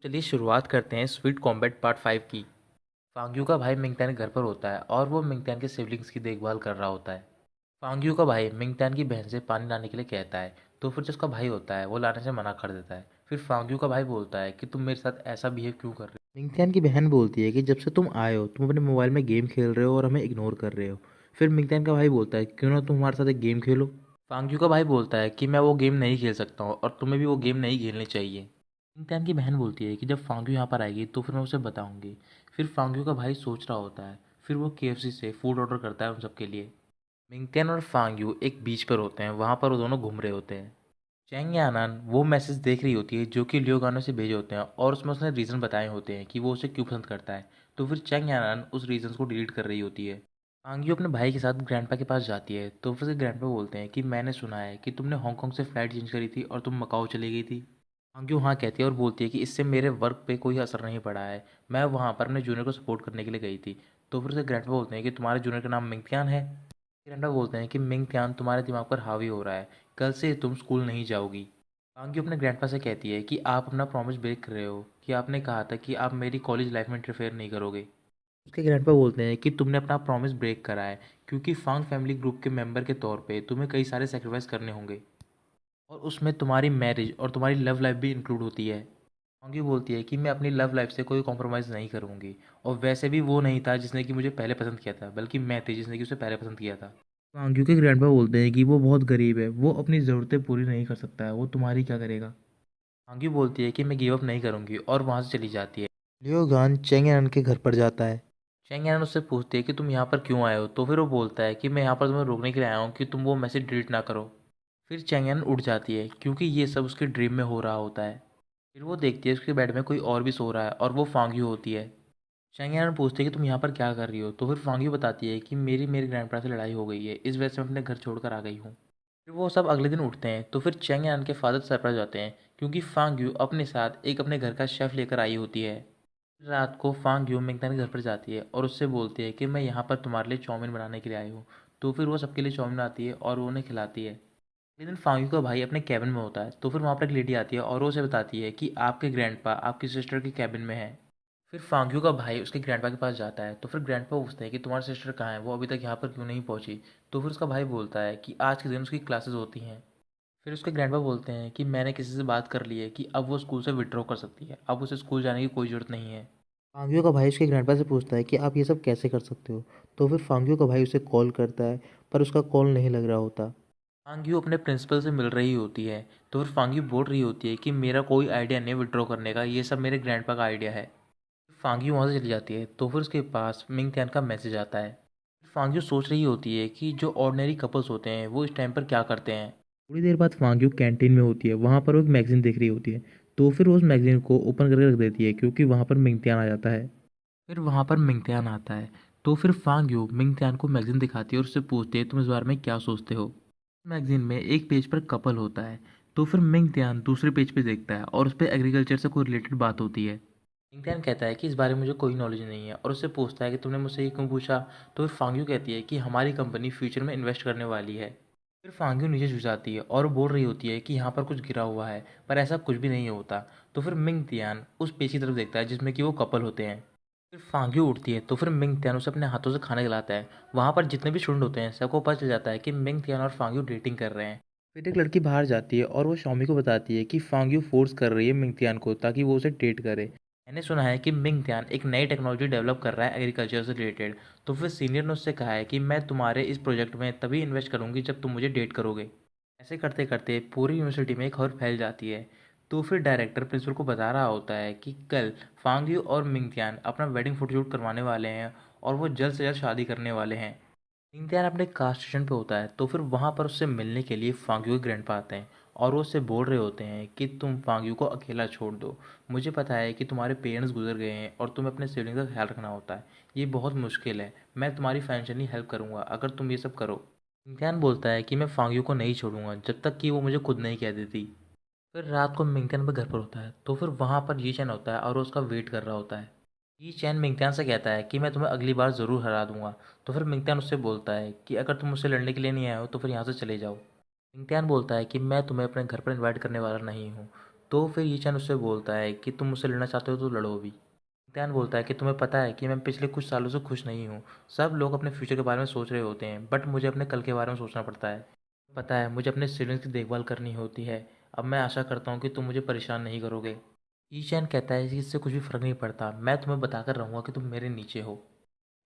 चलिए शुरुआत करते हैं स्वीट कॉम्बैट पार्ट 5 की। फांग्यू का भाई मिंगटैन घर पर होता है और वो मिंगटैन के सिबलिंग्स की देखभाल कर रहा होता है। फांग्यू का भाई मिंगटैन की बहन से पानी लाने के लिए कहता है, तो फिर जो उसका भाई होता है वो लाने से मना कर देता है। फिर फांग्यू का भाई बोलता है कि तुम मेरे साथ ऐसा बिहेव क्यों कर रहे हो। मिंगटैन की बहन बोलती है कि जब से तुम आए हो तुम अपने मोबाइल में गेम खेल रहे हो और हमें इग्नोर कर रहे हो। फिर मिंगटैन का भाई बोलता है क्यों ना तुम हमारे साथ एक गेम खेलो। फांग्यू का भाई बोलता है कि मैं वो गेम नहीं खेल सकता हूँ और तुम्हें भी वो गेम नहीं खेलनी चाहिए। मिंगटैन की बहन बोलती है कि जब फांग्यू यहाँ पर आएगी तो फिर मैं उसे बताऊंगी। फिर फांग्यू का भाई सोच रहा होता है। फिर वो केएफसी से फूड ऑर्डर करता है उन सबके लिए। मिंगटैन और फांग्यू एक बीच पर होते हैं, वहाँ पर वो दोनों घूम रहे होते हैं। चैंग यानन वो मैसेज देख रही होती है जो कि लियो गानो से भेजे होते हैं और उसमें उसने रीज़न बताए होते हैं कि वो उसे क्यों पसंद करता है। तो फिर चैंग यानन उस रीजन को डिलीट कर रही होती है। फांग्यू अपने भाई के साथ ग्रैंडपा के पास जाती है तो फिर ग्रैंडपा बोलते हैं कि मैंने सुना है कि तुमने हांगकांग से फ़्लाइट चेंज करी थी और तुम मकाओ चली गई थी। हांग्यू हाँ कहती है और बोलती है कि इससे मेरे वर्क पे कोई असर नहीं पड़ा है। मैं वहाँ पर अपने जूनियर को सपोर्ट करने के लिए गई थी। तो फिर उसे ग्रैंडपा बोलते हैं कि तुम्हारे जूनियर का नाम मिंगथियान है। ग्रैंडपा बोलते हैं कि मिंगथियान तुम्हारे दिमाग पर हावी हो रहा है, कल से तुम स्कूल नहीं जाओगी। हांग्यू अपने ग्रैंडपा से कहती है कि आप अपना प्रॉमिस ब्रेक कर रहे हो कि आपने कहा था कि आप मेरी कॉलेज लाइफ में इंटरफेयर नहीं करोगे। उसके ग्रैंडपा बोलते हैं कि तुमने अपना प्रॉमिस ब्रेक करा है क्योंकि फांग फैमिली ग्रुप के मेंबर के तौर पे तुम्हें कई सारे सेक्रीफाइस करने होंगे और उसमें तुम्हारी मैरिज और तुम्हारी लव लाइफ भी इंक्लूड होती है। मांगी बोलती है कि मैं अपनी लव लाइफ से कोई कॉम्प्रोमाइज़ नहीं करूँगी और वैसे भी वो नहीं था जिसने कि मुझे पहले पसंद किया था, बल्कि मैं थी जिसने कि उसे पहले पसंद किया था। मांग्यू के ग्रैंडपा बोलते हैं कि वो बहुत गरीब है, वो अपनी ज़रूरतें पूरी नहीं कर सकता है, वो तुम्हारी क्या करेगा। मांग्यू बोलती है कि मैं गिव अप नहीं करूँगी और वहाँ से चली जाती है। लियो गान चेंग एनन के घर पर जाता है। चेंग एनन उससे पूछती है कि तुम यहाँ पर क्यों आए हो, तो फिर वो बोलता है कि मैं यहाँ पर तुम्हें रोकने के लिए आया हूँ कि तुम वो मैसेज डिलीट ना करो। फिर चेंग एनन उठ जाती है क्योंकि ये सब उसके ड्रीम में हो रहा होता है। फिर वो देखती है उसके बेड में कोई और भी सो रहा है और वो फांग्यू होती है। चैंग पूछती है कि तुम यहाँ पर क्या कर रही हो, तो फिर फांग्यू बताती है कि मेरी मेरे ग्रैंडपा से लड़ाई हो गई है, इस वजह से मैं अपने घर छोड़कर आ गई हूँ। फिर वो सब अगले दिन उठते हैं तो फिर चैंग के फादर सरप्राइज होते हैं क्योंकि फांग्यू अपने साथ एक अपने घर का शेफ़ लेकर आई होती है। रात को फांग्यू मिंगतन के घर पर जाती है और उससे बोलती है कि मैं यहाँ पर तुम्हारे लिए चाउमीन बनाने के लिए आई हूँ। तो फिर वो सबके लिए चाउमीन बनाती है और वो उन्हें खिलाती है। अगले दिन फांग्यू का भाई अपने कैबिन में होता है तो फिर वहाँ पर एक लेडी आती है और वो उसे बताती है कि आपके ग्रैंडपा आपकी सिस्टर के कैबिन में है। फिर फांग्यू का भाई उसके ग्रैंडपा के पास जाता है तो फिर ग्रैंडपा पूछते हैं कि तुम्हारी सिस्टर कहाँ है, वो अभी तक यहाँ पर क्यों नहीं पहुँची। तो फिर उसका भाई बोलता है कि आज के दिन उसकी क्लासेस होती हैं। फिर उसके ग्रैंडपा बोलते हैं कि मैंने किसी से बात कर ली है कि अब वो स्कूल से विड्रॉ कर सकती है, अब उसे स्कूल जाने की कोई ज़रूरत नहीं है। फांग्यू का भाई उसके ग्रैंडपा से पूछता है कि आप ये सब कैसे कर सकते हो। तो फिर फांग्यू का भाई उसे कॉल करता है पर उसका कॉल नहीं लग रहा होता। फांग्यू अपने प्रिंसिपल से मिल रही होती है तो फिर फांग्यू बोल रही होती है कि मेरा कोई आइडिया नहीं विड्रॉ करने का, ये सब मेरे ग्रैंडपा का आइडिया है। फांग्यू वहाँ से चली जाती है तो फिर उसके पास मिंग त्यान का मैसेज आता है। फांग्यू सोच रही होती है कि जो ऑर्डिनरी कपल्स होते हैं वो इस टाइम पर क्या करते हैं। थोड़ी देर बाद फांग्यू कैंटीन में होती है, वहाँ पर वो एक मैगजीन देख रही होती है। तो फिर वो उस मैगजीन को ओपन करके रख देती है क्योंकि वहाँ पर मिंग त्यान आ जाता है। फिर वहाँ पर मिंग त्यान आता है तो फिर फांग्यू मिंग त्यान को मैगजीन दिखाती है और उससे पूछती है तुम इस बारे में क्या सोचते हो। मैगजीन में एक पेज पर कपल होता है तो फिर मिंग त्यान दूसरे पेज पे देखता है और उस पर एग्रीकल्चर से कोई रिलेटेड बात होती है। इंग्लैंड कहता है कि इस बारे में मुझे कोई नॉलेज नहीं है और उससे पूछता है कि तुमने मुझसे ये क्यों पूछा। तो फिर फांग्यू कहती है कि हमारी कंपनी फ्यूचर में इन्वेस्ट करने वाली है। फिर फांग्यू नीचे झुक जाती है और बोल रही होती है कि यहाँ पर कुछ गिरा हुआ है, पर ऐसा कुछ भी नहीं होता। तो फिर मिंग तियान उस पेज की तरफ देखता है जिसमें कि वो कपल होते हैं। फिर फांग्यू उठती है तो फिर मिंग तियान उसे अपने हाथों से खाना खिलाता है। वहाँ पर जितने भी स्टूडेंट होते हैं सबको पता चल जाता है कि मिंग तियान और फांग्यू डेटिंग कर रहे हैं। फिर एक लड़की बाहर जाती है और वो शॉमी को बताती है कि फांग्यू फोर्स कर रही है मिंग तियान को ताकि वो उसे डेट करे। मैंने सुना है कि मिंग त्यान एक नई टेक्नोलॉजी डेवलप कर रहा है एग्रीकल्चर से रिलेटेड। तो फिर सीनियर ने उससे कहा है कि मैं तुम्हारे इस प्रोजेक्ट में तभी इन्वेस्ट करूंगी जब तुम मुझे डेट करोगे। ऐसे करते करते पूरी यूनिवर्सिटी में एक खबर फैल जाती है। तो फिर डायरेक्टर प्रिंसिपल को बता रहा होता है कि कल फांग्यू और मिंग त्यान अपना वेडिंग फोटोशूट करवाने वाले हैं और वो जल्द से जल्द शादी करने वाले हैं। इम्तियान अपने कार स्टेशन पे होता है तो फिर वहाँ पर उससे मिलने के लिए फांग्यू के ग्रैंडपा आते हैं और वो उससे बोल रहे होते हैं कि तुम फांग्यू को अकेला छोड़ दो। मुझे पता है कि तुम्हारे पेरेंट्स गुजर गए हैं और तुम्हें अपने सिबलिंग्स का ख्याल रखना होता है। ये बहुत मुश्किल है, मैं तुम्हारी फाइनेंशियली हेल्प करूँगा अगर तुम ये सब करो। इम्तियान बोलता है कि मैं फांग्यू को नहीं छोड़ूंगा जब तक कि वो मुझे खुद नहीं कह देती। फिर रात को मिंगतन पर घर पर होता है तो फिर वहाँ पर ये चैन होता है और वो उसका वेट कर रहा होता है। ये चैन मिंगतान से कहता है कि मैं तुम्हें अगली बार ज़रूर हरा दूंगा। तो फिर मिंगतान उससे बोलता है कि अगर तुम मुझसे लड़ने के लिए नहीं आए हो तो फिर यहाँ से चले जाओ। मिंगतान बोलता है कि मैं तुम्हें अपने घर पर इनवाइट करने वाला नहीं हूँ। तो फिर ये चैन उससे बोलता है कि तुम मुझसे लड़ना चाहते हो तो लड़ो भी। मिंगतियान बोलता है कि तुम्हें पता है कि मैं पिछले कुछ सालों से खुश नहीं हूँ। सब लोग अपने फ्यूचर के बारे में सोच रहे होते हैं, बट मुझे अपने कल के बारे में सोचना पड़ता है। पता है मुझे अपने सिबलिंग्स की देखभाल करनी होती है। अब मैं आशा करता हूँ कि तुम मुझे परेशान नहीं करोगे। ई चैन कहता है कि इससे कुछ भी फ़र्क नहीं पड़ता, मैं तुम्हें बताकर रहूँगा कि तुम मेरे नीचे हो।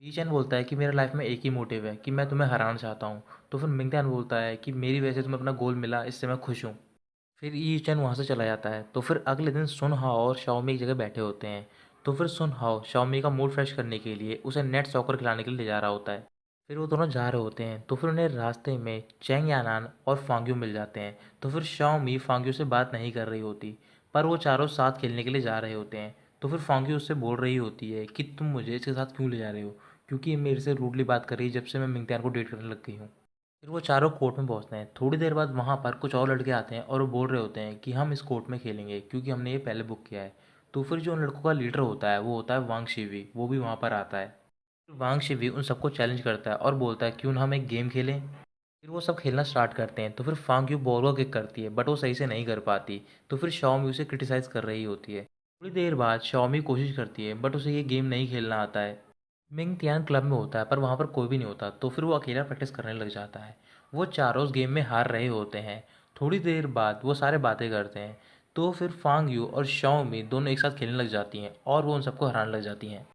ई चैन बोलता है कि मेरा लाइफ में एक ही मोटिव है कि मैं तुम्हें हराना चाहता हूँ। तो फिर मिंगतियान बोलता है कि मेरी वजह से तुम्हें अपना गोल मिला, इससे मैं खुश हूँ। फिर ई चैन वहाँ से चला जाता है। तो फिर अगले दिन सुन हाओ और शाओमी एक जगह बैठे होते हैं। तो फिर सुन हाओ शाओमी का मूड फ्रेश करने के लिए उसे नेट सॉकर खिलाने के लिए ले जा रहा होता है। फिर वो दोनों जा रहे होते हैं। तो फिर उन्हें रास्ते में चैंग यानान और फांग्यू मिल जाते हैं। तो फिर शाओमी फांग्यू से बात नहीं कर रही होती, पर वो चारों साथ खेलने के लिए जा रहे होते हैं। तो फिर फांग्यू उससे बोल रही होती है कि तुम मुझे इसके साथ क्यों ले जा रहे हो, क्योंकि ये मेरे से रूडली बात कर रही है जब से मैं मिंगतियान को डेट करने लग गई हूँ। फिर वो चारों कोर्ट में पहुंचते हैं। थोड़ी देर बाद वहाँ पर कुछ और लड़के आते हैं और वो बोल रहे होते हैं कि हम इस कोर्ट में खेलेंगे क्योंकि हमने ये पहले बुक किया है। तो फिर जो उन लड़कों का लीडर होता है वो होता है वांग शिवी, वो भी वहाँ पर आता है। फिर वांग शिवी उन सबको चैलेंज करता है और बोलता है क्यों ना हम एक गेम खेलें। फिर वो सब खेलना स्टार्ट करते हैं। तो फिर फांग यू बॉल को किक करती है, बट वो सही से नहीं कर पाती। तो फिर शाओमी उसे क्रिटिसाइज़ कर रही होती है। थोड़ी देर बाद शाओमी कोशिश करती है, बट उसे ये गेम नहीं खेलना आता है। मिंग तियान क्लब में होता है पर वहाँ पर कोई भी नहीं होता। तो फिर वो अकेला प्रैक्टिस करने लग जाता है। वो चारों उस गेम में हार रहे होते हैं। थोड़ी देर बाद वो सारे बातें करते हैं। तो फिर फांग यू और शाओमी दोनों एक साथ खेलने लग जाती हैं और वो उन सबको हराने लग जाती हैं।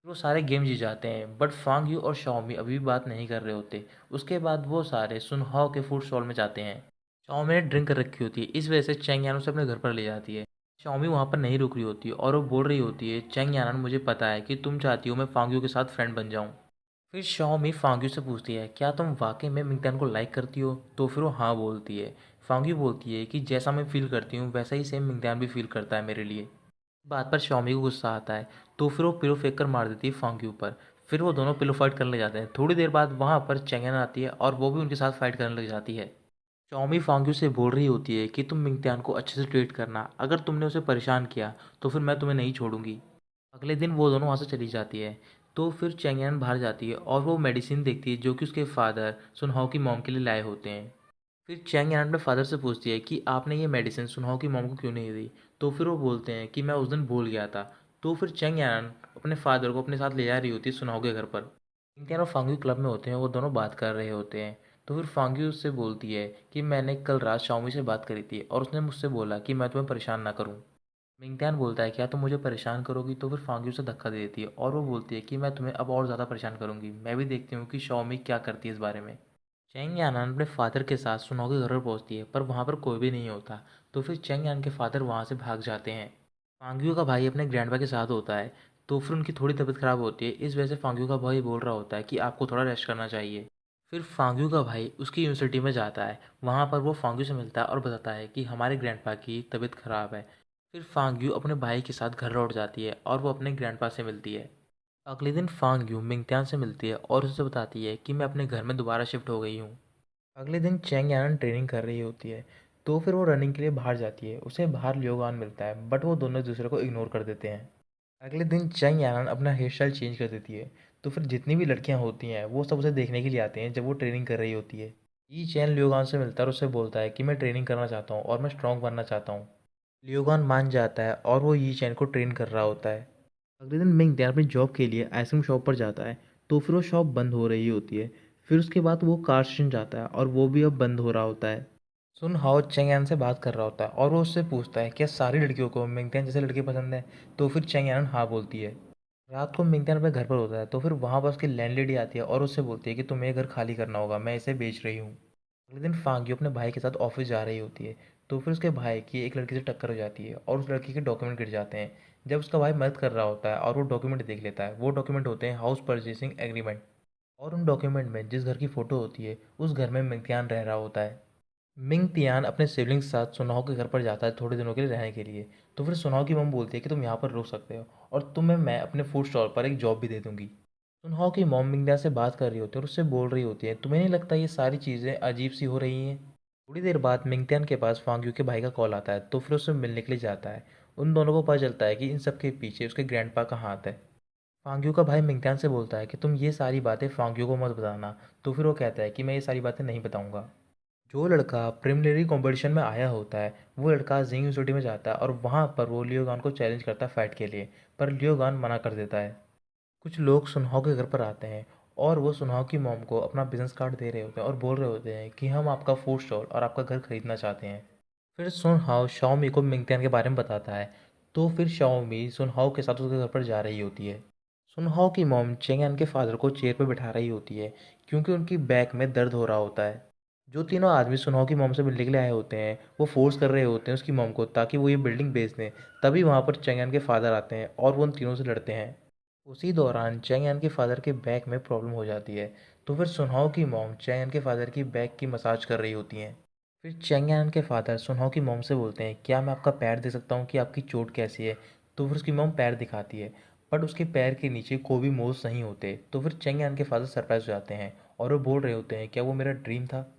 वो सारे गेम जीत जाते हैं, बट फांग यू और शाओमी अभी भी बात नहीं कर रहे होते। उसके बाद वो सारे सुनहाओ के फूड स्टॉल में जाते हैं। शाओमी ने ड्रिंक कर रखी होती है, इस वजह से चैंग यान उसे अपने घर पर ले जाती है। शाओमी वहाँ पर नहीं रुक रही होती और वो बोल रही होती है चैंग यानन, मुझे पता है कि तुम चाहती हो मैं फांग यू के साथ फ्रेंड बन जाऊँ। फिर शाओमी फांग यू से पूछती है क्या तुम वाकई में मिंगतियान को लाइक करती हो। तो फिर वो हाँ बोलती है। फांग यू बोलती है कि जैसा मैं फील करती हूँ वैसा ही सेम मिंगतियान भी फील करता है मेरे लिए। बात पर शाओमी को गुस्सा आता है। तो फिर वो पिलो फेंक कर मार देती है फांग यू पर। फिर वो दोनों पिलो फाइट करने लग जाते हैं। थोड़ी देर बाद वहाँ पर चैंगन आती है और वो भी उनके साथ फाइट करने लग जाती है। शाओमी फांग्यू से बोल रही होती है कि तुम मिंगतियान को अच्छे से ट्रीट करना, अगर तुमने उसे परेशान किया तो फिर मैं तुम्हें नहीं छोड़ूंगी। अगले दिन वो दोनों वहाँ से चली जाती है। तो फिर चैंगयान बाहर जाती है और वो मेडिसिन देखती है जो कि उसके फादर सुनहाओ की मॉम के लिए लाए होते हैं। फिर चैंगयान अपने फादर से पूछती है कि आपने ये मेडिसिन सुनहाओ की मॉम को क्यों नहीं दी। तो फिर वो बोलते हैं कि मैं उस दिन भूल गया था। तो फिर चैंगयान अपने फादर को अपने साथ ले जा रही होती है सुनहाओ के घर पर। इनके और फांग्यू क्लब में होते हैं, वो दोनों बात कर रहे होते हैं। तो फिर फांग्यू उससे बोलती है कि मैंने कल रात शाओमी से बात करी थी और उसने मुझसे बोला कि मैं तुम्हें परेशान ना करूं। मिंगतियान बोलता है क्या तुम मुझे परेशान करोगी। तो फिर फांग्यू से धक्का दे देती है और वो बोलती है कि मैं तुम्हें अब और ज़्यादा परेशान करूंगी, मैं भी देखती हूँ कि शाओमी क्या करती है इस बारे में। चैंग यानान अपने फादर के साथ सुनाओ के घर पर पहुंचती है पर वहाँ पर कोई भी नहीं होता। तो फिर चैंग यान के फादर वहाँ से भाग जाते हैं। फांग्यू का भाई अपने ग्रैंडपा के साथ होता है। तो फिर उनकी थोड़ी तबीयत खराब होती है, इस वजह से फांग्यू का भाई बोल रहा होता है कि आपको थोड़ा रेस्ट करना चाहिए। फिर फांग्यू का भाई उसकी यूनिवर्सिटी में जाता है। वहाँ पर वो फांग्यू से मिलता है और बताता है कि हमारे ग्रैंडपा की तबीयत खराब है। फिर फांग्यू अपने भाई के साथ घर लौट जाती है और वो अपने ग्रैंडपा से मिलती है। अगले दिन फांग्यू मिंगतियान से मिलती है और उसे बताती है कि मैं अपने घर में दोबारा शिफ्ट हो गई हूँ। अगले दिन चैंग यानन ट्रेनिंग कर रही होती है। तो फिर वो रनिंग के लिए बाहर जाती है। उसे बाहर लियोगान मिलता है, बट वो दोनों एक दूसरे को इग्नोर कर देते हैं। अगले दिन चैंग यानन अपना हेयर स्टाइल चेंज कर देती है। तो फिर जितनी भी लड़कियां होती हैं वो सब उसे देखने के लिए आते हैं जब वो ट्रेनिंग कर रही होती है। ई चैन लियोगान से मिलता है और उससे बोलता है कि मैं ट्रेनिंग करना चाहता हूँ और मैं स्ट्रॉन्ग बनना चाहता हूँ। लियोगान मान जाता है और वो यी चैन को ट्रेन कर रहा होता है। अगले दिन मिंग ध्यान अपनी जॉब के लिए आइसक्रीम शॉप पर जाता है। तो फिर वो शॉप बंद हो रही होती है। फिर उसके बाद वो कार स्टेशन जाता है और वो भी अब बंद हो रहा होता है। सुन हाओ चेंगयान से बात कर रहा होता है और वो उससे पूछता है क्या सारी लड़कियों को मिंगतियान जैसे लड़के पसंद है। तो फिर चेंगयान हाँ बोलती है। रात को मिंगतियान अपने घर पर होता है। तो फिर वहाँ पर उसकी लैंडलेडी आती है और उससे बोलती है कि तुम्हें ये घर खाली करना होगा, मैं इसे बेच रही हूँ। अगले दिन फांगियो अपने भाई के साथ ऑफिस जा रही होती है। तो फिर उसके भाई की एक लड़की से टक्कर हो जाती है और उस लड़की के डॉक्यूमेंट गिर जाते हैं। जब उसका भाई मदद कर रहा होता है और वो डॉक्यूमेंट देख लेता है, वो डॉक्यूमेंट होते हैं हाउस परचेसिंग एग्रीमेंट। और उन डॉक्यूमेंट में जिस घर की फ़ोटो होती है उस घर में मिंगतियान रह रहा होता है। मिंगतियान अपने सिबलिंग्स के साथ सुनाओ के घर पर जाता है थोड़े दिनों के लिए रहने के लिए। तो फिर सुनाओ की मम बोलती है कि तुम यहाँ पर रुक सकते हो और तुम्हें मैं अपने फूड स्टॉल पर एक जॉब भी दे दूंगी। सुनहाओ की मॉम मिंगतियान से बात कर रही होती है और उससे बोल रही होती है तुम्हें नहीं लगता ये सारी चीज़ें अजीब सी हो रही हैं। थोड़ी देर बाद मिंगतियान के पास फांग्यू के भाई का कॉल आता है। तो फिर उससे मिलने के लिए जाता है। उन दोनों को पता चलता है कि इन सब के पीछे उसके ग्रैंडपा का हाथ है। फांग्यू का भाई मिंगतियान से बोलता है कि तुम ये सारी बातें फांग्यू को मत बताना। तो फिर वो कहता है कि मैं ये सारी बातें नहीं बताऊंगा। जो लड़का प्रिलिमिनरी कॉम्पिटिशन में आया होता है वो लड़का जिंग यूनिवर्सिटी में जाता है और वहाँ पर वो लियोगान को चैलेंज करता है फाइट के लिए, पर लियोगान मना कर देता है। कुछ लोग सुनहाव के घर पर आते हैं और वो सुनहाव की मॉम को अपना बिजनेस कार्ड दे रहे होते हैं और बोल रहे होते हैं कि हम आपका फूड स्टॉल और आपका घर खरीदना चाहते हैं। फिर सुनहाव शाओमी को मिंगतियान के बारे में बताता है, तो फिर शाओमी सुनहाव के साथ उसके घर पर जा रही होती है। सुनहाव की मॉम चेंगयान के फादर को चेयर पर बिठा रही होती है क्योंकि उनकी बैक में दर्द हो रहा होता है। जो तीनों आदमी सुनहाव की मॉम से मिलने के लिए आए होते हैं वो फोर्स कर रहे होते हैं उसकी मॉम को ताकि वो ये बिल्डिंग बेच दें। तभी वहाँ पर चेंगयान के फादर आते हैं और वो उन तीनों से लड़ते हैं। उसी दौरान चेंगयान के फादर के बैक में प्रॉब्लम हो जाती है, तो फिर सुनहाव की मॉम चेंगयान के फादर की बैक की मसाज कर रही होती हैं। फिर चेंगयान के फादर सुनहाव की मॉम से बोलते हैं, क्या मैं आपका पैर देख सकता हूँ कि आपकी चोट कैसी है। तो फिर उसकी मॉम पैर दिखाती है, बट उसके पैर के नीचे कोई भी मोल्स नहीं होते। तो फिर चेंगयान के फादर सरप्राइज हो जाते हैं और वो बोल रहे होते हैं, क्या वो मेरा ड्रीम था।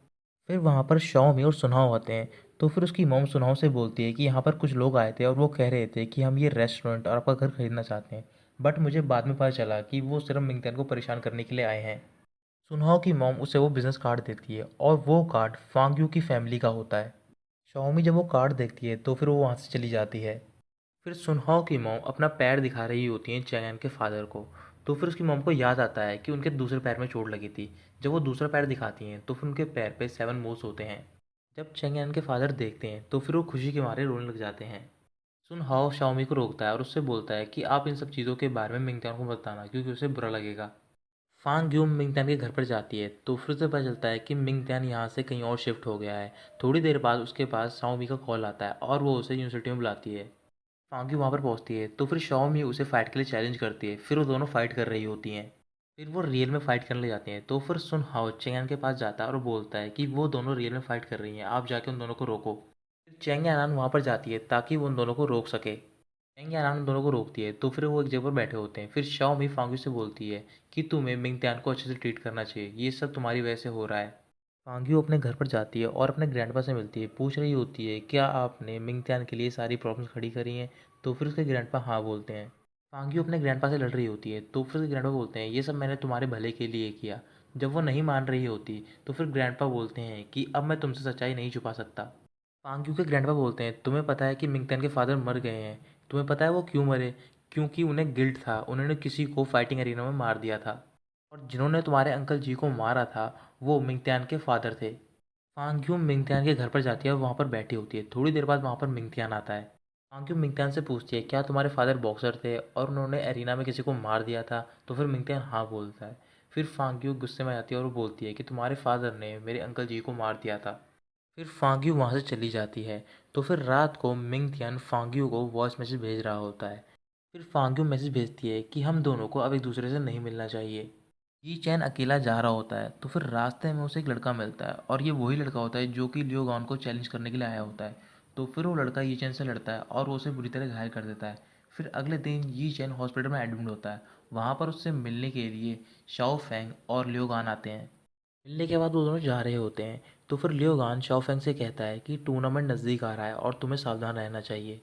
फिर वहाँ पर शाओमी और सुनहाव आते हैं। तो फिर उसकी मॉम सुनहाव से बोलती है कि यहाँ पर कुछ लोग आए थे और वो कह रहे थे कि हम ये रेस्टोरेंट और आपका घर खरीदना चाहते हैं, बट मुझे बाद में पता चला कि वो सिर्फ मिंगतैन को परेशान करने के लिए आए हैं। सुनहाव की मॉम उसे वो बिजनेस कार्ड देती है और वो कार्ड फांग्यू की फैमिली का होता है। शाओमी जब वो कार्ड देखती है तो फिर वो वहाँ से चली जाती है। फिर सुनहाव की मॉम अपना पैर दिखा रही होती हैं चैंगयान के फादर को। तो फिर उसकी मॉम को याद आता है कि उनके दूसरे पैर में चोट लगी थी। जब वो दूसरा पैर दिखाती हैं तो फिर उनके पैर पे 7 मोल्स होते हैं। जब चैंगयान के फादर देखते हैं तो फिर वो खुशी के मारे रोने लग जाते हैं। सुनहाव शाओमी को रोकता है और उससे बोलता है कि आप इन सब चीज़ों के बारे में मिंगतान को मत बताना क्योंकि उसे बुरा लगेगा। फांग यूम मिंगतान के घर पर जाती है तो फिर उसे पता चलता है कि मिंगतान यहाँ से कहीं और शिफ्ट हो गया है। थोड़ी देर बाद उसके पास शाओमी का कॉल आता है और वो उसे यूनिवर्सिटी में बुलाती है। फांगी वहाँ पर पहुँचती है तो फिर शाओमी उसे फाइट के लिए चैलेंज करती है। फिर वो दोनों फाइट कर रही होती हैं। फिर वो रियल में फाइट करने लग जाती हैं। तो फिर सुन हाओ चेंगयान के पास जाता है और बोलता है कि वो दोनों रियल में फाइट कर रही हैं, आप जाके उन दोनों को रोको। फिर चेंग यानान वहाँ पर जाती है ताकि वो उन दोनों को रोक सके। चेंग यानान उन दोनों को रोकती है तो फिर वो एक जगह पर बैठे होते हैं। फिर शाओमी फांगी से बोलती है कि तुम्हें मिंग त्यान को अच्छे से ट्रीट करना चाहिए, ये सब तुम्हारी वजह से हो रहा है। फांग्यू अपने घर पर जाती है और अपने ग्रैंडपा से मिलती है। पूछ रही होती है, क्या आपने मिंगत्यान के लिए सारी प्रॉब्लम्स खड़ी करी हैं। तो फिर उसके ग्रैंडपा हाँ बोलते हैं। फांग्यू अपने ग्रैंडपा से लड़ रही होती है तो फिर उसके ग्रैंडपा बोलते हैं, ये सब मैंने तुम्हारे भले के लिए किया। जब वो नहीं मान रही होती तो फिर ग्रैंडपा बोलते हैं कि अब मैं तुमसे सच्चाई नहीं छुपा सकता। फांग्यू के ग्रैंडपा बोलते हैं, तुम्हें पता है कि मिंगत्यान के फादर मर गए हैं। तुम्हें पता है वो क्यों मरे। क्योंकि उन्हें गिल्ट था, उन्होंने किसी को फाइटिंग एरिना में मार दिया था। और जिन्होंने तुम्हारे अंकल जी को मारा था वो मिंगत्यान के फादर थे। फांग्यू मिंगत्यान के घर पर जाती है और वहाँ पर बैठी होती है। थोड़ी देर बाद वहाँ पर मिंगत्यान आता है। फांग्यू मिंगत्यान से पूछती है, क्या तुम्हारे फादर बॉक्सर थे और उन्होंने एरिना में किसी को मार दिया था। तो फिर मिंगत्यान हाँ बोलता है। फिर फांग्यू गुस्से में आ जाती है और वो बोलती है कि तुम्हारे फादर ने मेरे अंकल जी को मार दिया था। फिर फांग्यू वहाँ से चली जाती है। तो फिर रात को मिंगतियन फांग्यू को वॉइस मैसेज भेज रहा होता है। फिर फांग्यू मैसेज भेजती है कि हम दोनों को अब एक दूसरे से नहीं मिलना चाहिए। ये चैन अकेला जा रहा होता है तो फिर रास्ते में उसे एक लड़का मिलता है और ये वही लड़का होता है जो कि लियो गॉन को चैलेंज करने के लिए आया होता है। तो फिर वो लड़का ये चैन से लड़ता है और वो उसे बुरी तरह घायल कर देता है। फिर अगले दिन ये चैन हॉस्पिटल में एडमिट होता है। वहाँ पर उससे मिलने के लिए शाओ फेंग और लियो गान आते हैं। मिलने के बाद वो दोनों जा रहे होते हैं। तो फिर लियोगान शाओफेंग से कहता है कि टूर्नामेंट नज़दीक आ रहा है और तुम्हें सावधान रहना चाहिए।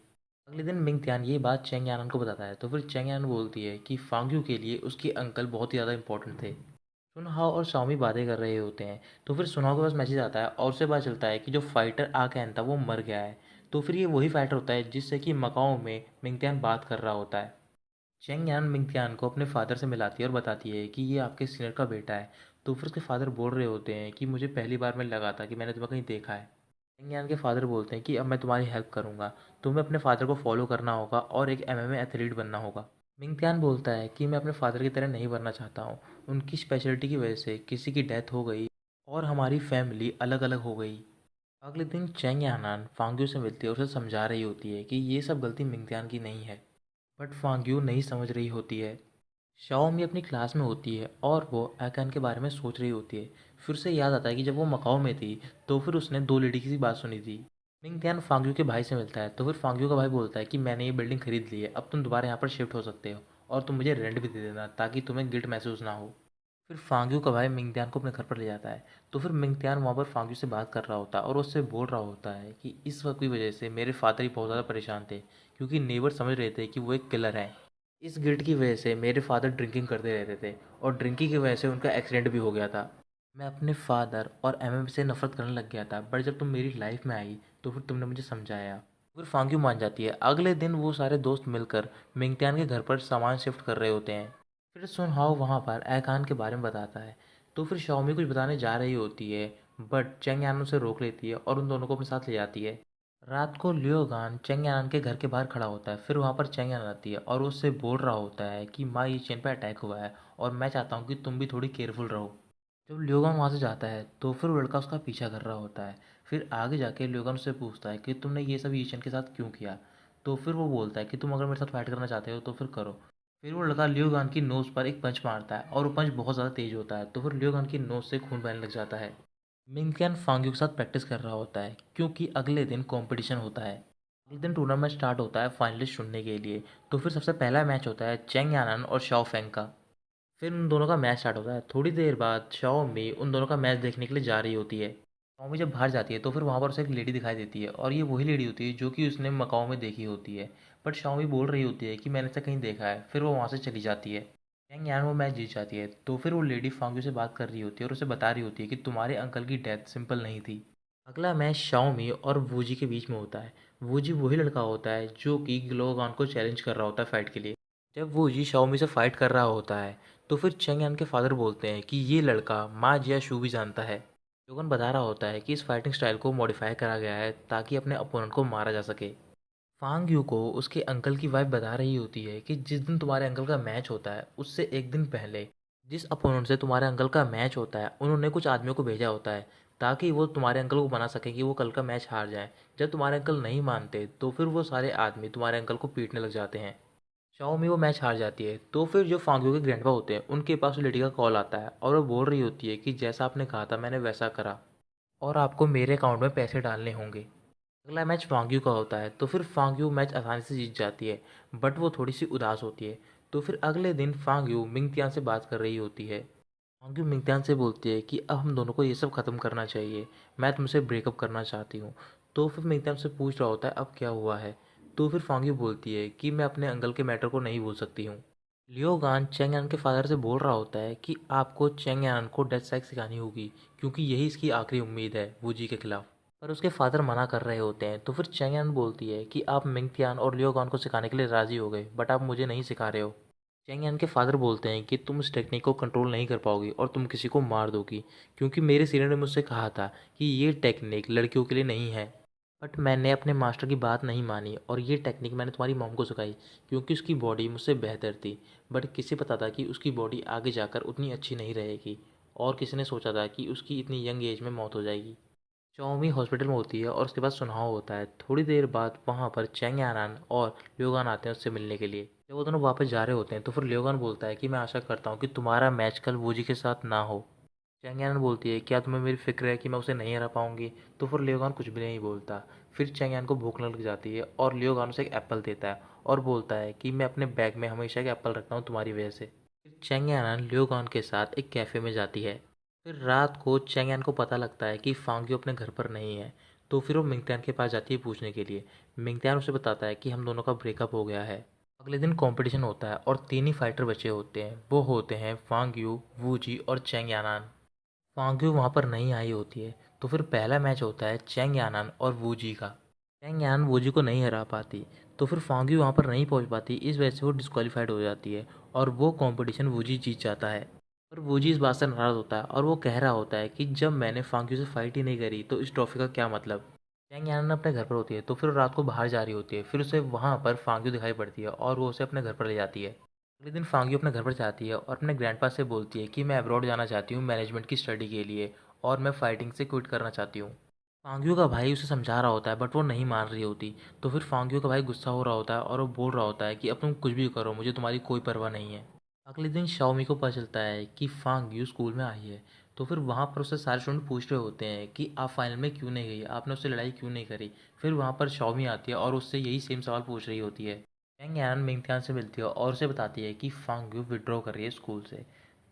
अगले दिन मिंग त्यान ये बात चेंग यानन को बताता है। तो फिर चेंग यानन बोलती है कि फांग्यू के लिए उसके अंकल बहुत ही ज़्यादा इंपॉर्टेंट थे। सुनहाओ और शाओमी बातें कर रहे होते हैं। तो फिर सुनहाओ के पास मैसेज आता है और उसे पता चलता है कि जो फाइटर आकैन था वो मर गया है। तो फिर ये वही फाइटर होता है जिससे कि मकाओ में मिंगत्यान बात कर रहा होता है। चेंग यान मिंगतियान को अपने फादर से मिलाती है और बताती है कि ये आपके सीनियर का बेटा है। तो फिर उसके फादर बोल रहे होते हैं कि मुझे पहली बार में लगा था कि मैंने तुम्हें कहीं देखा है। चेंग यान के फादर बोलते हैं कि अब मैं तुम्हारी हेल्प करूंगा। तुम्हें अपने फादर को फॉलो करना होगा और एक एमएमए एथलीट बनना होगा। मिंगतियान बोलता है कि मैं अपने फादर की तरह नहीं बनना चाहता हूँ। उनकी स्पेशलिटी की वजह से किसी की डेथ हो गई और हमारी फैमिली अलग अलग हो गई। अगले दिन चेंग यानान फांग्यू से मिलती है और उसे समझा रही होती है कि ये सब गलती मिंगतियान की नहीं है। बट फांग्यू नहीं समझ रही होती है। शाओमी अपनी क्लास में होती है और वो अकान के बारे में सोच रही होती है। फिर उसे याद आता है कि जब वो मकाओ में थी तो फिर उसने दो लेडी की बात सुनी थी। मिंग त्यान फांग्यू के भाई से मिलता है तो फिर फांग्यू का भाई बोलता है कि मैंने ये बिल्डिंग खरीद ली है, अब तुम दोबारा यहाँ पर शिफ्ट हो सकते हो और तुम मुझे रेंट भी दे देना ताकि तुम्हें गिल्ट महसूस ना हो। फिर फांग्यू का भाई मिंगत्यान को अपने घर पर ले जाता है। तो फिर मिंगत्यान वहाँ पर फांग्यू से बात कर रहा होता है और उससे बोल रहा होता है कि इस वक्त की वजह से मेरे फादर ही बहुत ज़्यादा परेशान थे क्योंकि नेबर समझ रहे थे कि वो एक किलर है। इस गिल्ट की वजह से मेरे फादर ड्रिंकिंग करते रहते थे और ड्रिंकिंग की वजह से उनका एक्सीडेंट भी हो गया था। मैं अपने फादर और एमएम से नफरत करने लग गया था, बट जब तुम मेरी लाइफ में आई तो फिर तुमने मुझे समझाया। फिर फांग्यू मान जाती है। अगले दिन वो सारे दोस्त मिलकर मिंगटियान के घर पर सामान शिफ्ट कर रहे होते हैं। फिर सुनहाओ वहाँ पर ऐकान के बारे में बताता है। तो फिर शाओमी कुछ बताने जा रही होती है, बट चेंग यान उसे रोक लेती है और उन दोनों को अपने साथ ले जाती है। रात को लियोगान चेंग यान के घर के बाहर खड़ा होता है। फिर वहाँ पर चेंग यान आती है और उससे बोल रहा होता है कि माँ, ये चेन पे अटैक हुआ है और मैं चाहता हूँ कि तुम भी थोड़ी केयरफुल रहो। जब ल्योगन वहाँ से जाता है तो फिर वो लड़का उसका पीछा कर रहा होता है। फिर आगे जाके ल्योगन उससे पूछता है कि तुमने ये सब ईशन के साथ क्यों किया। तो फिर वो बोलता है कि तुम अगर मेरे साथ फाइट करना चाहते हो तो फिर करो। फिर वो लड़का ल्योगन की नोज़ पर एक पंच मारता है और वो पंच बहुत ज़्यादा तेज होता है। तो फिर ल्योगन की नोज़ से खून बहने लग जाता है। मिंगक्यान फांग्यू के साथ प्रैक्टिस कर रहा होता है क्योंकि अगले दिन कंपटीशन होता है। अगले दिन टूर्नामेंट स्टार्ट होता है फाइनलिस्ट चुनने के लिए। तो फिर सबसे पहला मैच होता है चेंग यानन और शाओ फेंग का। फिर उन दोनों का मैच स्टार्ट होता है। थोड़ी देर बाद शाओमी उन दोनों का मैच देखने के लिए जा रही होती है। शाओमी जब बाहर जाती है तो फिर वहाँ पर उसे एक लेडी दिखाई देती है और ये वही लेडी होती है जो कि उसने मकाओ में देखी होती है। बट शाओमी बोल रही होती है कि मैंने इसे कहीं देखा है। फिर वो वहाँ से चली जाती है। चैंग यान वो मैच जीत जाती है। तो फिर वो लेडी फांग्यू से बात कर रही होती है और उसे बता रही होती है कि तुम्हारे अंकल की डेथ सिंपल नहीं थी। अगला मैच शाओमी और वूजी के बीच में होता है। वूजी वही लड़का होता है जो कि ग्लोगान को चैलेंज कर रहा होता है फाइट के लिए। जब वूजी शाओमी से फाइट कर रहा होता है तो फिर चेंग यान के फादर बोलते हैं कि ये लड़का मा जिया शू भी जानता है। लोगन बता रहा होता है कि इस फाइटिंग स्टाइल को मॉडिफाई करा गया है ताकि अपने अपोनेंट को मारा जा सके। फांग यू को उसके अंकल की वाइफ बता रही होती है कि जिस दिन तुम्हारे अंकल का मैच होता है उससे एक दिन पहले जिस अपोनेंट से तुम्हारे अंकल का मैच होता है उन्होंने कुछ आदमियों को भेजा होता है ताकि वो तुम्हारे अंकल को बना सकें कि वो कल का मैच हार जाएं। जब तुम्हारे अंकल नहीं मानते तो फिर वो सारे आदमी तुम्हारे अंकल को पीटने लग जाते हैं। शाओमी वो मैच हार जाती है। तो फिर जो फांग्यू के ग्रैंडपा होते हैं उनके पास लेडी का कॉल आता है और वो बोल रही होती है कि जैसा आपने कहा था मैंने वैसा करा और आपको मेरे अकाउंट में पैसे डालने होंगे। अगला मैच फांग्यू का होता है। तो फिर फांग्यू मैच आसानी से जीत जाती है, बट वो थोड़ी सी उदास होती है। तो फिर अगले दिन फांग्यू मिंगतियान से बात कर रही होती है। फांग्यू मिंगतियान से बोलती है कि अब हम दोनों को ये सब ख़त्म करना चाहिए, मैं तुमसे ब्रेकअप करना चाहती हूँ। तो फिर मिंगतियान से पूछ रहा होता है अब क्या हुआ है। तो फिर फांग्यू बोलती है कि मैं अपने अंकल के मैटर को नहीं भूल सकती हूँ। लियोगान चेंग यान के फादर से बोल रहा होता है कि आपको चेंग यान को डेथ साइक सिखानी होगी क्योंकि यही इसकी आखिरी उम्मीद है वूजी के खिलाफ। पर उसके फादर मना कर रहे होते हैं। तो फिर चेंग यान बोलती है कि आप मिंगथियान और लियोगान को सिखाने के लिए राज़ी हो गए, बट आप मुझे नहीं सिखा रहे हो। चेंग यान के फादर बोलते हैं कि तुम इस टेक्निक को कंट्रोल नहीं कर पाओगी और तुम किसी को मार दोगी क्योंकि मेरे सीनियर ने मुझसे कहा था कि ये टेक्निक लड़कियों के लिए नहीं है। बट मैंने अपने मास्टर की बात नहीं मानी और ये टेक्निक मैंने तुम्हारी मॉम को सिखाई क्योंकि उसकी बॉडी मुझसे बेहतर थी। बट किसे पता था कि उसकी बॉडी आगे जाकर उतनी अच्छी नहीं रहेगी और किसी ने सोचा था कि उसकी इतनी यंग एज में मौत हो जाएगी। चौमी हॉस्पिटल में होती है और उसके बाद सुनाव होता है। थोड़ी देर बाद वहाँ पर चैंग यानान और लियोगान आते हैं उससे मिलने के लिए। जब वो दोनों वापस जा रहे होते हैं तो फिर लियोगान बोलता है कि मैं आशा करता हूँ कि तुम्हारा मैच कल वूजी के साथ ना हो। चैंग यानान बोलती है क्या तुम्हें मेरी फिक्र है कि मैं उसे नहीं हरा पाऊंगी। तो फिर लियोगान कुछ भी नहीं बोलता। फिर चैंग यान को भूख लग जाती है और लियोगान उसे एक एप्पल देता है और बोलता है कि मैं अपने बैग में हमेशा एक एप्पल रखता हूँ तुम्हारी वजह से। फिर चैंग यानान लियोगान के साथ एक कैफ़े में जाती है। फिर रात को चेंग यान को पता लगता है कि फांग्यो अपने घर पर नहीं है। तो फिर वो मिंगतियान के पास जाती है पूछने के लिए। मिंगतियान उसे बताता है कि हम दोनों का ब्रेकअप हो गया है। अगले दिन कंपटीशन होता है और तीन ही फाइटर बचे होते हैं। वो होते हैं फांग्यू, वूजी और चेंग यानान। फांग्यू वहाँ पर नहीं आई होती है। तो फिर पहला मैच होता है चेंग यानान और वूजी का। चेंग यान वूजी को नहीं हरा पाती। तो फिर फांग्यू वहाँ पर नहीं पहुँच पाती, इस वजह से वो डिस्क्वालीफाइड हो जाती है और वो कंपटीशन वूजी जीत जाता है। पर वूजी इस बात से नाराज़ होता है और वो कह रहा होता है कि जब मैंने फांग्यू से फाइट ही नहीं करी तो इस ट्रॉफी का क्या मतलब। चैंग यान अपने घर पर होती है। तो फिर रात को बाहर जा रही होती है। फिर उसे वहाँ पर फांग्यू दिखाई पड़ती है और वो उसे अपने घर पर ले जाती है। अगले दिन फांग्यू अपने घर पर जाती है और अपने ग्रैंडपा से बोलती है कि मैं अब्रॉड जाना चाहती हूँ मैनेजमेंट की स्टडी के लिए और मैं फाइटिंग से क्विट करना चाहती हूँ। फांग्यू का भाई उसे समझा रहा होता है बट वो नहीं मान रही होती। तो फिर फांग्यू का भाई गुस्सा हो रहा होता है और वो बोल रहा होता है कि अब तुम कुछ भी करो, मुझे तुम्हारी कोई परवाह नहीं है। अगले दिन शाओमी को पता चलता है कि फांग्यू स्कूल में आई है। तो फिर वहाँ पर उससे सारे स्टूडेंट पूछ रहे होते हैं कि आप फाइनल में क्यों नहीं गई, आपने उससे लड़ाई क्यों नहीं करी। फिर वहाँ पर शाओमी आती है और उससे यही सेम सवाल पूछ रही होती है। चैंग यान मिंगथियान से मिलती है और उसे बताती है कि फांग्यू विड्रॉ कर रही है स्कूल से।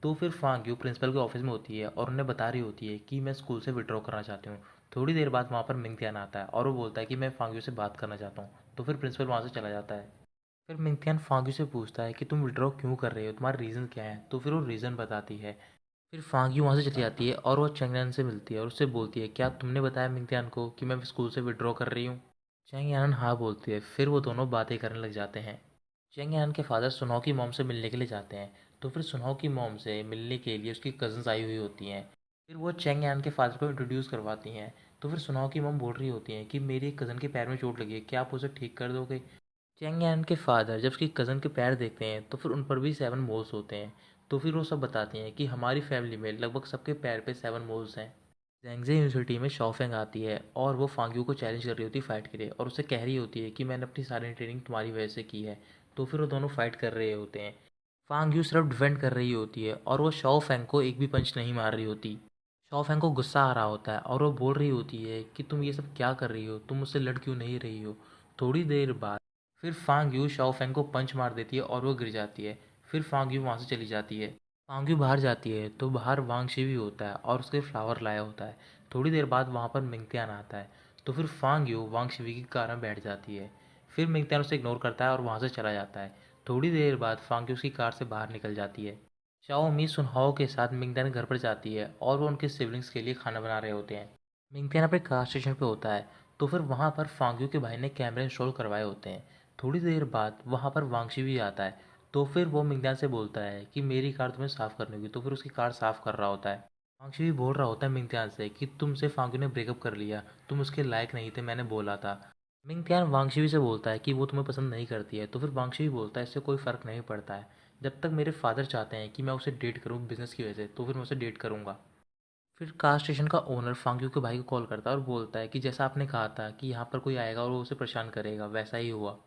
तो फिर फांग्यू प्रिंसिपल के ऑफिस में होती है और उन्हें बता रही होती है कि मैं स्कूल से विड्रॉ करना चाहती हूँ। थोड़ी देर बाद वहाँ पर मिंगथियान आता है और वो बोलता है कि मैं फांग्यू से बात करना चाहता हूँ। तो फिर प्रिंसिपल वहाँ से चला जाता है। फिर मिंगथियान फांग्यू से पूछता है कि तुम विड्रॉ क्यों कर रहे हो, तुम्हारा रीज़न क्या है। तो फिर वो रीज़न बताती है। फिर फांग्यू वहाँ से चली जाती है और वो चैंग से मिलती है और उससे बोलती है, क्या तुमने बताया मिंगतियान को कि मैं स्कूल से विड्रॉ कर रही हूँ? चैंग यान हाँ बोलती है। फिर वो दोनों बातें करने लग जाते हैं। चैंग यान के फादर सुनाओ की मॉम से मिलने के लिए जाते हैं। तो फिर सुनाओ की मॉम से मिलने के लिए उसकी कज़न्स आई हुई होती हैं। फिर वो चैंग यान के फादर को इंट्रोड्यूस करवाती हैं। तो फिर सुनाओ की मॉम बोल रही होती हैं कि मेरी एक कज़न के पैर में चोट लगी है, क्या आप उसे ठीक कर दोगे? चैंग यान के फादर जब उसकी कज़न के पैर देखते हैं तो फिर उन पर भी 7 मोल्स होते हैं। तो फिर वो सब बताते हैं कि हमारी फैमिली में लगभग सबके पैर पे 7 मोल्स हैं। zhengzhou यूनिवर्सिटी में शाओफेंग आती है और वो फांग्यू को चैलेंज कर रही होती है फाइट के लिए और उसे कह रही होती है कि मैंने अपनी सारी ट्रेनिंग तुम्हारी वजह से की है। तो फिर वो दोनों फाइट कर रहे होते हैं। फांग्यू सिर्फ डिफेंड कर रही होती है और वो शाओफेंग को एक भी पंच नहीं मार रही होती। शाओफेंग को गुस्सा आ रहा होता है और वो बोल रही होती है कि तुम ये सब क्या कर रही हो, तुम मुझसे लड़ क्यों नहीं रही हो? थोड़ी देर बाद फिर फांग यू शाओफेंग को पंच मार देती है और वो गिर जाती है। फिर फांग यू वहाँ से चली जाती है। फांग यू बाहर जाती है तो बाहर वांग शी भी होता है और उसके फ्लावर लाया होता है। थोड़ी देर बाद वहाँ पर मिंगतियान आता है। तो फिर फांग यू वांग शिवी की कार में बैठ जाती है। फिर मिंगतियान उसे इग्नोर करता है और वहाँ से चला जाता है। थोड़ी देर बाद फांग यू उसकी कार से बाहर निकल जाती है। शाओमी सुनहाओ के साथ मिंगतियान के घर पर जाती है और वो उनके सिबलिंग्स के लिए खाना बना रहे होते हैं। मिंगतियान अपने कार स्टेशन पे होता है। तो फिर वहाँ पर फांग यू के भाई ने कैमरे इंस्टॉल करवाए होते हैं। थोड़ी देर बाद वहाँ पर वांगशी भी आता है। तो फिर वो मिंगदान से बोलता है कि मेरी कार तुम्हें साफ़ करनी होगी। तो फिर उसकी कार साफ़ कर रहा होता है। वांगशी भी बोल रहा होता है मिंगदान से कि तुमसे फांगू ने ब्रेकअप कर लिया, तुम उसके लायक नहीं थे, मैंने बोला था। मिंगतियान वांगशी से बोलता है कि वो तुम्हें पसंद नहीं करती है। तो फिर वांगशी भी बोलता है इससे कोई फ़र्क नहीं पड़ता है। जब तक मेरे फादर चाहते हैं कि मैं उसे डेट करूँ बिजनेस की वजह से, तो फिर मैं उसे डेट करूँगा। फिर कार स्टेशन का ओनर फांग्यू के भाई को कॉल करता है और बोलता है कि जैसा आपने कहा था कि यहाँ पर कोई आएगा और वो उसे परेशान करेगा, वैसा ही हुआ।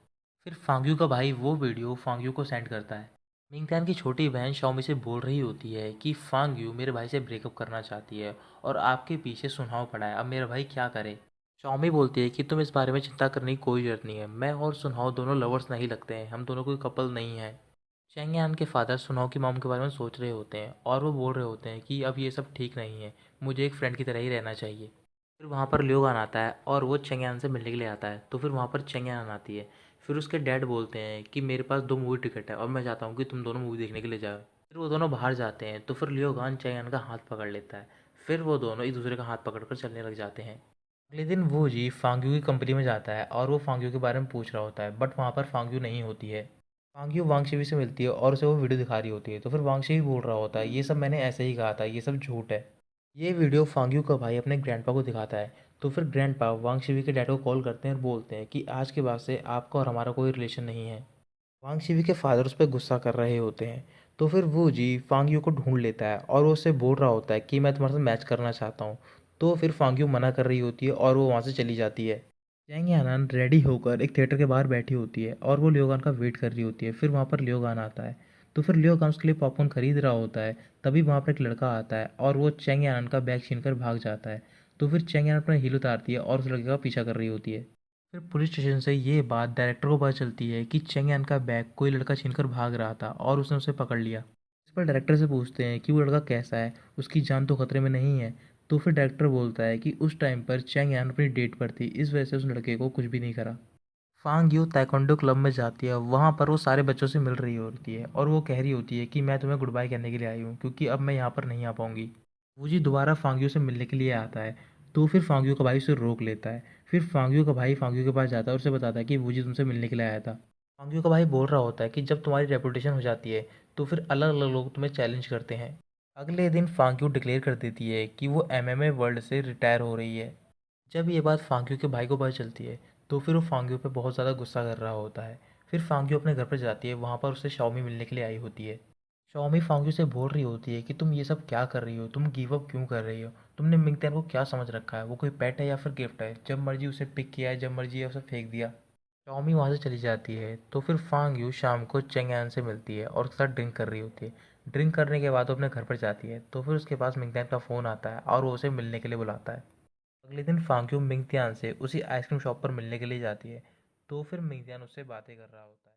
फिर फांग्यू का भाई वो वीडियो फांग्यू को सेंड करता है। मिंगतियान की छोटी बहन शाओमी से बोल रही होती है कि फांग्यू मेरे भाई से ब्रेकअप करना चाहती है और आपके पीछे सुनाव पड़ा है, अब मेरा भाई क्या करे? शाओमी बोलती है कि तुम इस बारे में चिंता करने की कोई ज़रूरत नहीं है, मैं और सुनाव दोनों लवर्स नहीं लगते हैं, हम दोनों कोई कपल नहीं है। चैंग यान के फादर सुनाओ की मॉम के बारे में सोच रहे होते हैं और वो बोल रहे होते हैं कि अब ये सब ठीक नहीं है, मुझे एक फ्रेंड की तरह ही रहना चाहिए। फिर वहाँ पर ल्योगान आता है और वो चैंग यान से मिलने के लिए आता है। तो फिर वहाँ पर चैंग यान आती है। फिर उसके डैड बोलते हैं कि मेरे पास 2 मूवी टिकट है और मैं चाहता हूँ कि तुम दोनों मूवी देखने के लिए जाओ। फिर वो दोनों बाहर जाते हैं तो फिर ल्योगान चैंग यान का हाथ पकड़ लेता है। फिर वो दोनों एक दूसरे का हाथ पकड़कर चलने लग जाते हैं। अगले दिन वो जी फांग्यू की कंपनी में जाता है और वो फांग्यू के बारे में पूछ रहा होता है, बट वहाँ पर फांग्यू नहीं होती है। वांग्यू वांगशी से मिलती है और उसे वो वीडियो दिखा रही होती है। तो फिर वांगशी बोल रहा होता है ये सब मैंने ऐसे ही कहा था, ये सब झूठ है। ये वीडियो फांग्यू का भाई अपने ग्रैंडपा को दिखाता है। तो फिर ग्रैंडपा वांगशी के डैड को कॉल करते हैं और बोलते हैं कि आज के बाद से आपका और हमारा कोई रिलेशन नहीं है। वांगशी के फादर उस पर गुस्सा कर रहे होते हैं। तो फिर वो जी फांग्यू को ढूंढ लेता है और वो उससे बोल रहा होता है कि मैं तुम्हारे साथ मैच करना चाहता हूँ। तो फिर फांग्यू मना कर रही होती है और वो वहाँ से चली जाती है। जैंग यानन रेडी होकर एक थिएटर के बाहर बैठी होती है और वो लियोगान का वेट कर रही होती है। फिर वहाँ पर लियोगान आता है। तो फिर लियोगान उसके लिए पॉपकॉर्न खरीद रहा होता है। तभी वहाँ पर एक लड़का आता है और वो चैंग यानन का बैग छीनकर भाग जाता है। तो फिर चैंग यानन अपना हील उतारती है और उस लड़के का पीछा कर रही होती है। फिर पुलिस स्टेशन से ये बात डायरेक्टर को पता चलती है कि चेंग यान का बैग कोई लड़का छीनकर भाग रहा था और उसने उसे पकड़ लिया। इस पर डायरेक्टर से पूछते हैं कि वो लड़का कैसा है, उसकी जान तो खतरे में नहीं है? तो फिर डायरेक्टर बोलता है कि उस टाइम पर चेंग यान अपनी डेट पर थी, इस वजह से उस लड़के को कुछ भी नहीं करा। फांग यू ताइक्वांडो क्लब में जाती है। वहाँ पर वो सारे बच्चों से मिल रही होती है और वो कह रही होती है कि मैं तुम्हें गुड बाय कहने के लिए आई हूँ क्योंकि अब मैं यहाँ पर नहीं आ पाऊंगी। वूजी दोबारा फांग्यू से मिलने के लिए आता है। तो फिर फांग्यू का भाई उसे रोक लेता है। फिर फांग्यू का भाई फांग्यू के पास जाता है और उसे बताता है कि वूजी तुमसे मिलने के लिए आया था। फांग्यू का भाई बोल रहा होता है कि जब तुम्हारी रेपुटेशन हो जाती है तो फिर अलग अलग लोग तुम्हें चैलेंज करते हैं। अगले दिन फांग्यू डिक्लेयर कर देती है कि वो एमएमए वर्ल्ड से रिटायर हो रही है। जब ये बात फांग्यू के भाई को पता चलती है तो फिर वो फांग्यू पे बहुत ज़्यादा गुस्सा कर रहा होता है। फिर फांग्यू अपने घर पर जाती है, वहाँ पर उसे शाओमी मिलने के लिए आई होती है। शाओमी फांग्यू से बोल रही होती है कि तुम ये सब क्या कर रही हो, तुम गिव अप क्यों कर रही हो, तुमने मिंगतेन को क्या समझ रखा है, वो कोई पेट है या फिर गिफ्ट है, जब मर्जी उसे पिक किया है, जब मर्जी उसे फेंक दिया। शाओमी वहाँ से चली जाती है। तो फिर फांग्यू शाम को चेंग एन से मिलती है और उसके साथ ड्रिंक कर रही होती है। ड्रिंक करने के बाद वो अपने घर पर जाती है। तो फिर उसके पास मिंगतेन का फ़ोन आता है और वो उसे मिलने के लिए बुलाता है। अगले दिन फांक्यू मिंगतियान से उसी आइसक्रीम शॉप पर मिलने के लिए जाती है। तो फिर मिंगतियान उससे बातें कर रहा होता है।